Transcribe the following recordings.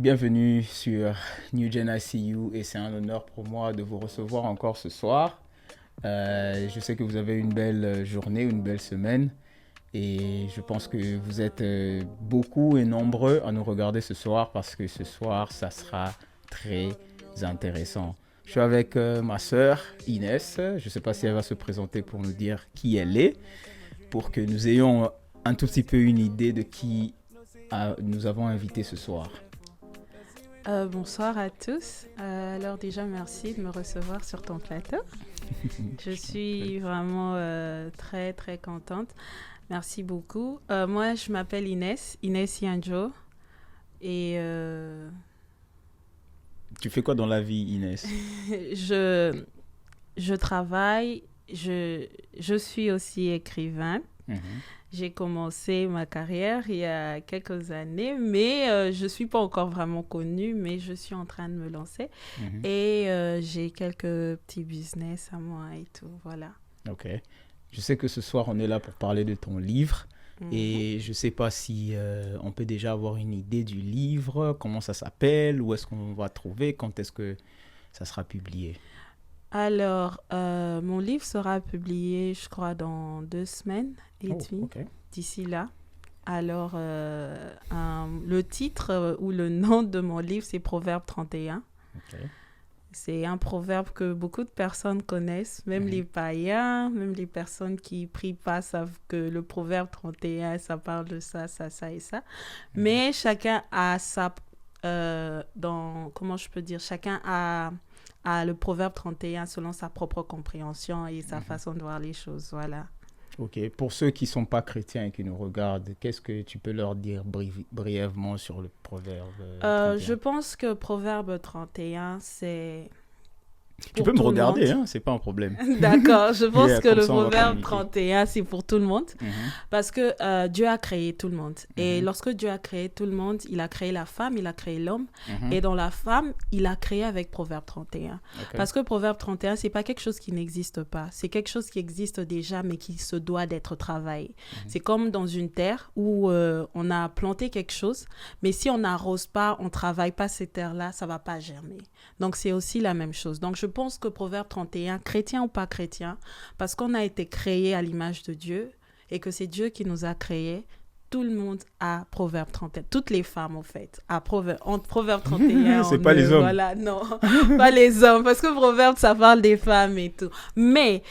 Bienvenue sur New Gen ICU et c'est un honneur pour moi de vous recevoir encore ce soir. Je sais que vous avez une belle journée, une belle semaine et je pense que vous êtes beaucoup et nombreux à nous regarder ce soir parce que ce soir, ça sera très intéressant. Je suis avec ma sœur Inès. Je ne sais pas si elle va se présenter pour nous dire qui elle est, pour que nous ayons un tout petit peu une idée de qui nous avons invité ce soir. Bonsoir à tous. Alors déjà, merci de me recevoir sur ton plateau. Je suis vraiment très, très contente. Merci beaucoup. Moi, je m'appelle Inès Yanjo. Et Tu fais quoi dans la vie, Inès? je travaille. Je suis aussi écrivain. J'ai commencé ma carrière il y a quelques années, mais je ne suis pas encore vraiment connue, mais je suis en train de me lancer. Et j'ai quelques petits business à moi et tout, voilà. Ok. Je sais que ce soir, on est là pour parler de ton livre. Et je ne sais pas si on peut déjà avoir une idée du livre, comment ça s'appelle, où est-ce qu'on va trouver, quand est-ce que ça sera publié. Alors, mon livre sera publié, je crois, dans 2 semaines et demie, d'ici là. Alors, le titre ou le nom de mon livre, c'est Proverbe 31. C'est un proverbe que beaucoup de personnes connaissent, même les païens, même les personnes qui prient pas savent que le Proverbe 31, ça parle de ça, ça, ça et ça. Mais chacun a sa... comment je peux dire? Chacun a le Proverbe 31 selon sa propre compréhension et sa façon de voir les choses, voilà. Ok, pour ceux qui ne sont pas chrétiens et qui nous regardent, qu'est-ce que tu peux leur dire brièvement sur le Proverbe 31? Je pense que Proverbe 31, c'est... Tu peux me regarder, hein, c'est pas un problème. D'accord, je pense que le Proverbe Proverbe 31, c'est pour tout le monde. Parce que Dieu a créé tout le monde. Et lorsque Dieu a créé tout le monde, il a créé la femme, il a créé l'homme. Et dans la femme, il a créé avec Proverbe 31. Parce que Proverbe 31, c'est pas quelque chose qui n'existe pas. C'est quelque chose qui existe déjà, mais qui se doit d'être travaillé. C'est comme dans une terre où on a planté quelque chose, mais si on n'arrose pas, on travaille pas ces terres-là, ça va pas germer. Donc, c'est aussi la même chose. Donc, je pense que Proverbe 31, chrétien ou pas chrétien, parce qu'on a été créé à l'image de Dieu et que c'est Dieu qui nous a créés, tout le monde a Proverbe 31. Toutes les femmes, en fait, entre Proverbe 31... C'est pas les hommes. Voilà, non, pas les hommes, parce que Proverbe, ça parle des femmes et tout. Mais,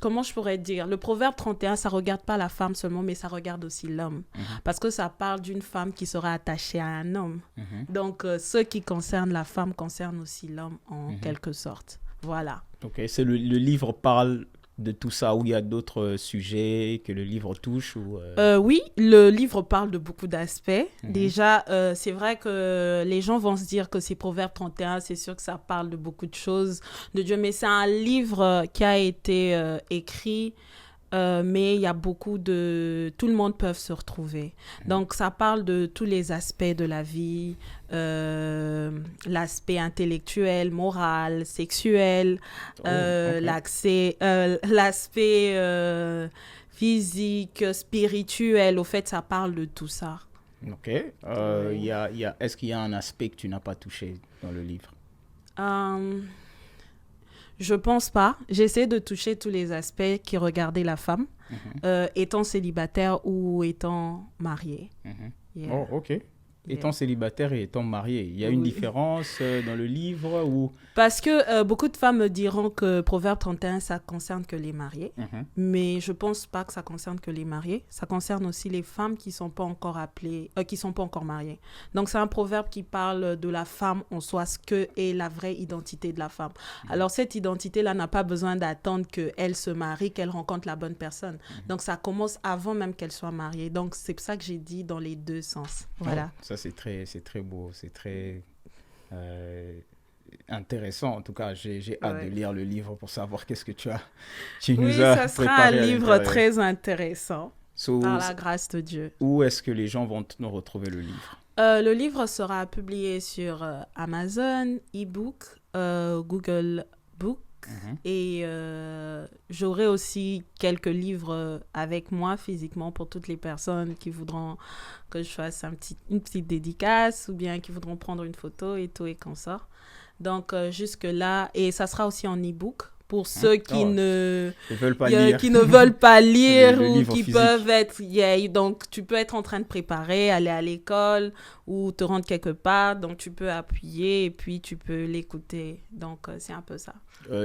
comment je pourrais dire? Le Proverbe 31, ça regarde pas la femme seulement, mais ça regarde aussi l'homme. Parce que ça parle d'une femme qui sera attachée à un homme. Donc, ce qui concerne la femme concerne aussi l'homme, en quelque sorte. Voilà. Ok, c'est le livre parle de tout ça, où il y a d'autres sujets que le livre touche ou Oui, le livre parle de beaucoup d'aspects. Déjà, c'est vrai que les gens vont se dire que c'est Proverbe 31, c'est sûr que ça parle de beaucoup de choses de Dieu, mais c'est un livre qui a été écrit, mais il y a beaucoup de... Tout le monde peut se retrouver. Donc, ça parle de tous les aspects de la vie, l'aspect intellectuel, moral, sexuel, l'aspect physique, spirituel. Au fait, ça parle de tout ça. Ok. Est-ce qu'il y a un aspect que tu n'as pas touché dans le livre? Je pense pas. J'essaie de toucher tous les aspects qui regardaient la femme, étant célibataire ou étant mariée. Yeah. Oh, ok. Étant célibataire et étant mariée, il y a une différence dans le livre ou... Parce que beaucoup de femmes me diront que Proverbe 31, ça concerne que les mariés. Mais je pense pas que ça concerne que les mariés. Ça concerne aussi les femmes qui sont pas encore qui sont pas encore mariées. Donc, c'est un proverbe qui parle de la femme en soi, ce que est la vraie identité de la femme. Alors, cette identité-là n'a pas besoin d'attendre qu'elle se marie, qu'elle rencontre la bonne personne. Donc, ça commence avant même qu'elle soit mariée. Donc, c'est pour ça que j'ai dit dans les deux sens. Voilà. Oh, ça, c'est très beau, c'est très intéressant. En tout cas, j'ai hâte de lire le livre pour savoir qu'est-ce que tu nous as préparé. Oui, ça sera un livre très intéressant, par la grâce de Dieu. Où est-ce que les gens vont nous retrouver le livre? Le livre sera publié sur Amazon, e-book, Google Book et j'aurai aussi quelques livres avec moi physiquement pour toutes les personnes qui voudront que je fasse une petite dédicace ou bien qui voudront prendre une photo et tout et qu'on sort. Donc, jusque-là, et ça sera aussi en e-book pour ceux qui ne veulent pas lire ou qui physique. Peuvent être... donc, tu peux être en train de préparer, aller à l'école ou te rendre quelque part. Donc, tu peux appuyer et puis tu peux l'écouter. Donc, c'est un peu ça.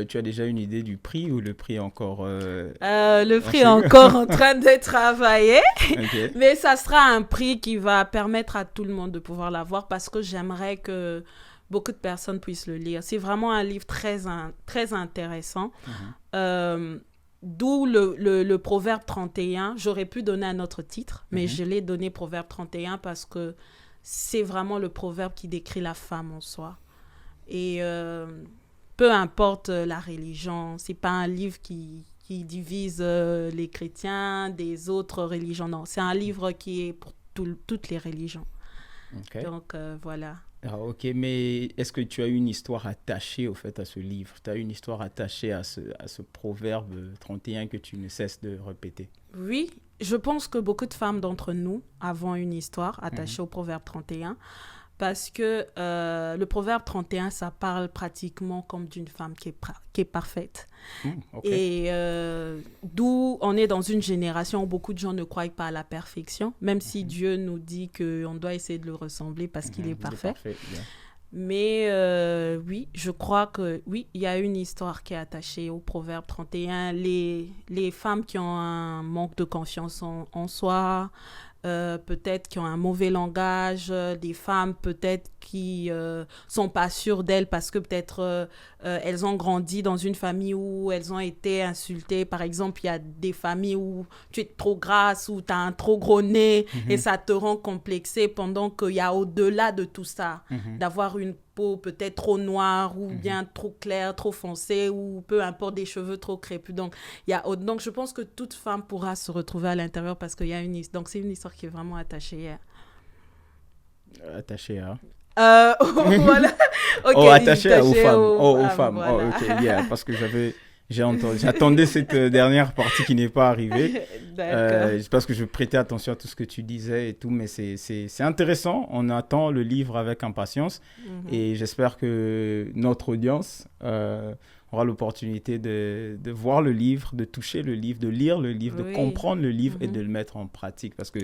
Tu as déjà une idée du prix ou le prix est encore... le prix est encore en train de travailler. Okay. Mais ça sera un prix qui va permettre à tout le monde de pouvoir l'avoir parce que j'aimerais que beaucoup de personnes puissent le lire. C'est vraiment un livre très intéressant. D'où le Proverbe 31. J'aurais pu donner un autre titre, mais je l'ai donné Proverbe 31 parce que c'est vraiment le proverbe qui décrit la femme en soi. Et peu importe la religion, c'est pas un livre qui divise les chrétiens des autres religions. Non, c'est un livre qui est pour toutes les religions. Okay. Donc, voilà. Ah, ok, mais est-ce que tu as une histoire attachée au fait à ce livre? Tu as une histoire attachée à ce proverbe 31 que tu ne cesses de répéter? Oui, je pense que beaucoup de femmes d'entre nous avons une histoire attachée au proverbe 31 parce que le proverbe 31, ça parle pratiquement comme d'une femme qui est parfaite. Okay. Et d'où on est dans une génération où beaucoup de gens ne croient pas à la perfection, même si Dieu nous dit qu'on doit essayer de le ressembler parce qu'il est parfait. Mais oui, je crois que oui, il y a une histoire qui est attachée au proverbe 31. Les femmes qui ont un manque de confiance en soi, peut-être qui ont un mauvais langage, des femmes peut-être qui sont pas sûres d'elles parce que peut-être elles ont grandi dans une famille où elles ont été insultées. Par exemple, il y a des familles où tu es trop grasse ou tu as un trop gros nez et ça te rend complexée, pendant qu'il y a au-delà de tout ça, d'avoir une peau peut-être trop noire ou bien trop claire, trop foncée ou peu importe, des cheveux trop crépus. Donc, donc je pense que toute femme pourra se retrouver à l'intérieur parce qu'il y a une histoire. Donc, c'est une histoire qui est vraiment attachée. Attachée à... voilà. Okay, attachée aux femmes. Aux femmes. Voilà. Oh, ok, yeah, parce que j'attendais cette dernière partie qui n'est pas arrivée. Parce que je prêtais attention à tout ce que tu disais et tout, mais c'est intéressant. On attend le livre avec impatience et j'espère que notre audience aura l'opportunité de voir le livre, de toucher le livre, de lire le livre, de comprendre le livre et de le mettre en pratique. Parce que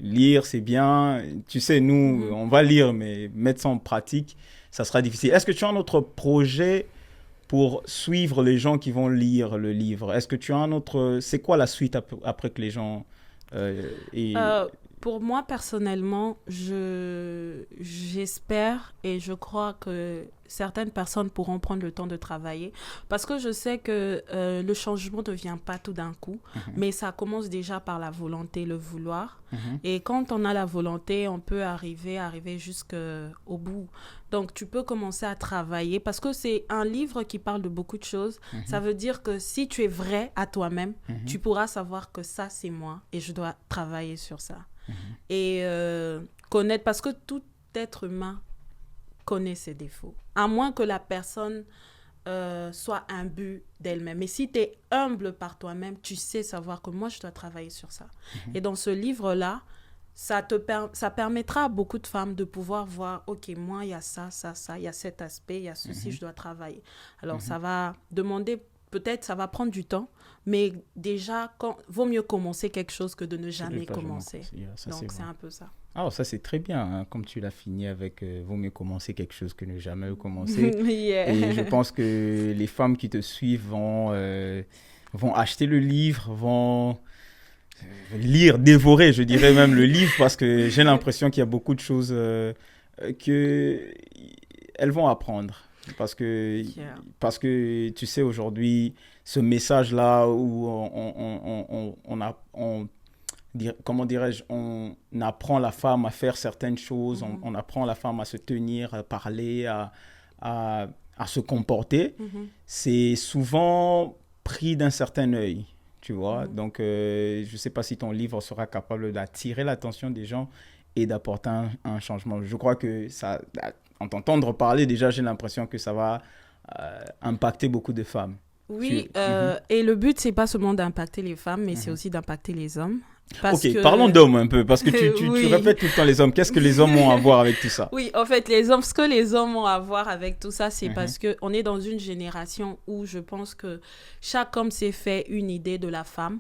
lire, c'est bien. Tu sais, nous, on va lire, mais mettre ça en pratique, ça sera difficile. Est-ce que tu as un autre projet pour suivre les gens qui vont lire le livre? Est-ce que tu as un autre... C'est quoi la suite après que les gens... Pour moi, personnellement, j'espère et je crois que certaines personnes pourront prendre le temps de travailler parce que je sais que le changement ne vient pas tout d'un coup, mais ça commence déjà par la volonté, le vouloir. Et quand on a la volonté, on peut arriver jusqu'au bout. Donc, tu peux commencer à travailler parce que c'est un livre qui parle de beaucoup de choses. Ça veut dire que si tu es vrai à toi-même, tu pourras savoir que ça, c'est moi et je dois travailler sur ça. Et connaître, parce que tout être humain connaît ses défauts, à moins que la personne soit imbue d'elle-même. Mais si tu es humble par toi-même, tu sais savoir que moi, je dois travailler sur ça. Et dans ce livre-là, ça permettra à beaucoup de femmes de pouvoir voir, OK, moi, il y a ça, il y a cet aspect, il y a ceci, je dois travailler. Alors, ça va demander... Peut-être ça va prendre du temps, mais déjà, vaut mieux commencer quelque chose que de ne jamais commencer. Donc, c'est un peu ça. Ah, ça, c'est très bien, hein, comme tu l'as fini avec vaut mieux commencer quelque chose que ne jamais commencer. Et je pense que les femmes qui te suivent vont acheter le livre, vont lire, dévorer, je dirais même le livre, parce que j'ai l'impression qu'il y a beaucoup de choses qu'elles vont apprendre. Parce que tu sais, aujourd'hui, ce message-là où comment dirais-je, on apprend la femme à faire certaines choses, on apprend la femme à se tenir, à parler, à se comporter, c'est souvent pris d'un certain œil, tu vois. Donc, je ne sais pas si ton livre sera capable d'attirer l'attention des gens et d'apporter un changement. Je crois que ça... En t'entendre parler, déjà, j'ai l'impression que ça va impacter beaucoup de femmes. Oui, et le but, c'est pas seulement d'impacter les femmes, mais c'est aussi d'impacter les hommes. Parlons d'hommes un peu, parce que tu répètes tout le temps les hommes. Qu'est-ce que les hommes ont à voir avec tout ça? Oui, en fait, ce que les hommes ont à voir avec tout ça, c'est parce qu'on est dans une génération où je pense que chaque homme s'est fait une idée de la femme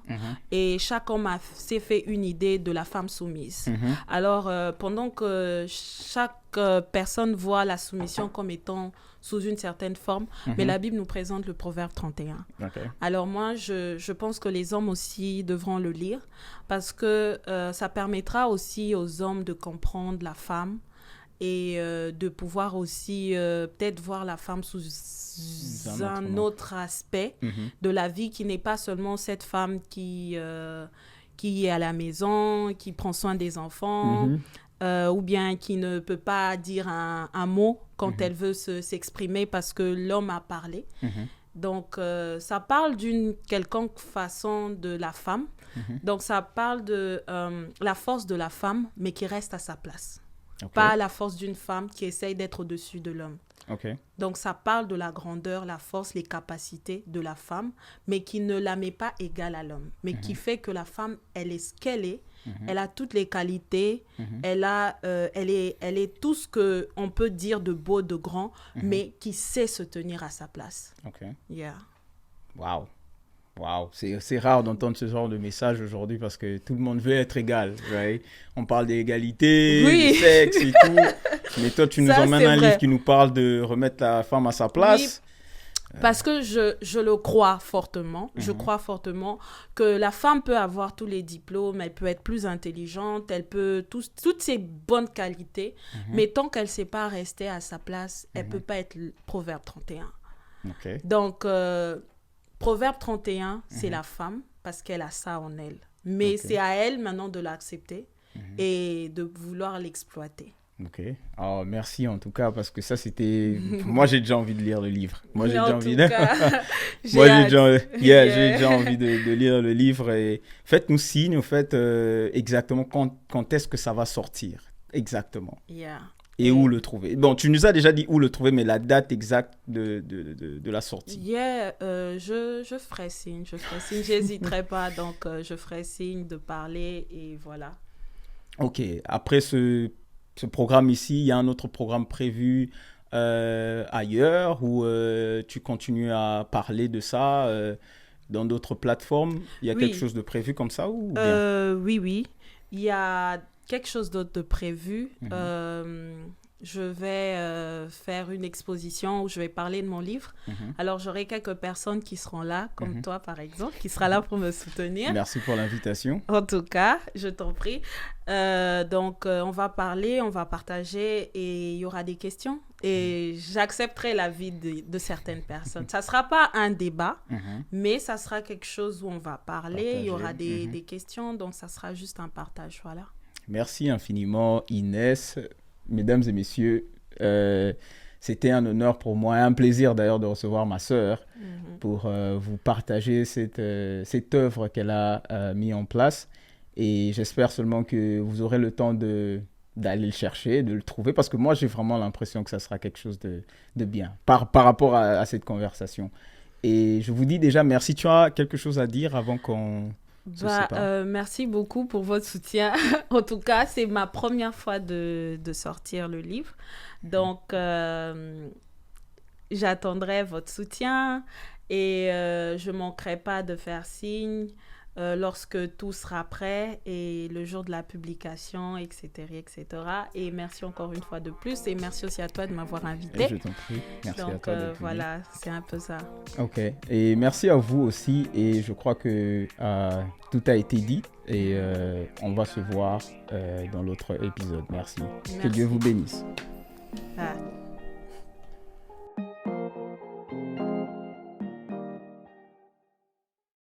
et chaque homme s'est fait une idée de la femme soumise. Alors, pendant que chaque personne voit la soumission comme étant sous une certaine forme, mais la Bible nous présente le Proverbe 31. Okay. Alors moi, je pense que les hommes aussi devront le lire parce que ça permettra aussi aux hommes de comprendre la femme et de pouvoir aussi peut-être voir la femme sous un autre aspect de la vie qui n'est pas seulement cette femme qui est à la maison, qui prend soin des enfants, ou bien qui ne peut pas dire un mot quand elle veut s'exprimer parce que l'homme a parlé. Donc, ça parle d'une quelconque façon de la femme. Donc, ça parle de la force de la femme, mais qui reste à sa place. Okay. Pas la force d'une femme qui essaye d'être au-dessus de l'homme. Okay. Donc, ça parle de la grandeur, la force, les capacités de la femme, mais qui ne la met pas égale à l'homme, mais qui fait que la femme, elle est ce qu'elle est. Elle a toutes les qualités, elle est tout ce qu'on peut dire de beau, de grand, mais qui sait se tenir à sa place. Ok. Yeah. Wow. C'est rare d'entendre ce genre de message aujourd'hui parce que tout le monde veut être égal. Right? On parle d'égalité, de sexe et tout. Mais toi, tu nous emmènes un livre qui nous parle de remettre la femme à sa place. Oui. Parce que je le crois fortement. Je crois fortement que la femme peut avoir tous les diplômes, elle peut être plus intelligente, elle peut toutes ces bonnes qualités, mais tant qu'elle ne sait pas rester à sa place, elle ne peut pas être le Proverbe 31. Okay. Donc, Proverbe 31, c'est la femme parce qu'elle a ça en elle. Mais c'est à elle maintenant de l'accepter et de vouloir l'exploiter. Ok. Oh, merci en tout cas parce que ça c'était. Moi j'ai déjà envie de lire le livre. Moi j'ai déjà envie de. J'ai déjà envie de lire le livre et faites-nous signe au fait exactement quand est-ce que ça va sortir exactement. Yeah. Et où le trouver. Bon, tu nous as déjà dit où le trouver, mais la date exacte de la sortie. Yeah, je ferai signe, j'hésiterai pas, donc je ferai signe de parler et voilà. Ok, après ce programme ici, il y a un autre programme prévu ailleurs où tu continues à parler de ça dans d'autres plateformes. Il y a quelque chose de prévu comme ça ou bien? Oui. Il y a quelque chose d'autre de prévu. Je vais faire une exposition où je vais parler de mon livre. Alors, j'aurai quelques personnes qui seront là, comme toi, par exemple, qui sera là pour me soutenir. Merci pour l'invitation. En tout cas, je t'en prie. Donc, on va parler, on va partager et il y aura des questions. Et j'accepterai l'avis de certaines personnes. Ça ne sera pas un débat, mais ça sera quelque chose où on va parler. Il y aura des questions, donc ça sera juste un partage. Voilà. Merci infiniment, Inès. Mesdames et messieurs, c'était un honneur pour moi, un plaisir d'ailleurs de recevoir ma sœur pour vous partager cette œuvre qu'elle a mis en place. Et j'espère seulement que vous aurez le temps d'aller le chercher, de le trouver, parce que moi, j'ai vraiment l'impression que ça sera quelque chose de bien par rapport à cette conversation. Et je vous dis déjà merci. Tu as quelque chose à dire avant qu'on... merci beaucoup pour votre soutien. En tout cas, c'est ma première fois de sortir le livre. Donc, j'attendrai votre soutien et je ne manquerai pas de faire signe lorsque tout sera prêt et le jour de la publication, etc., etc. Et merci encore une fois de plus et merci aussi à toi de m'avoir invité. Je t'en prie. Merci donc, à toi. Donc, voilà, c'est un peu ça. Ok. Et merci à vous aussi. Et je crois que tout a été dit et on va se voir dans l'autre épisode. Merci. Que Dieu vous bénisse.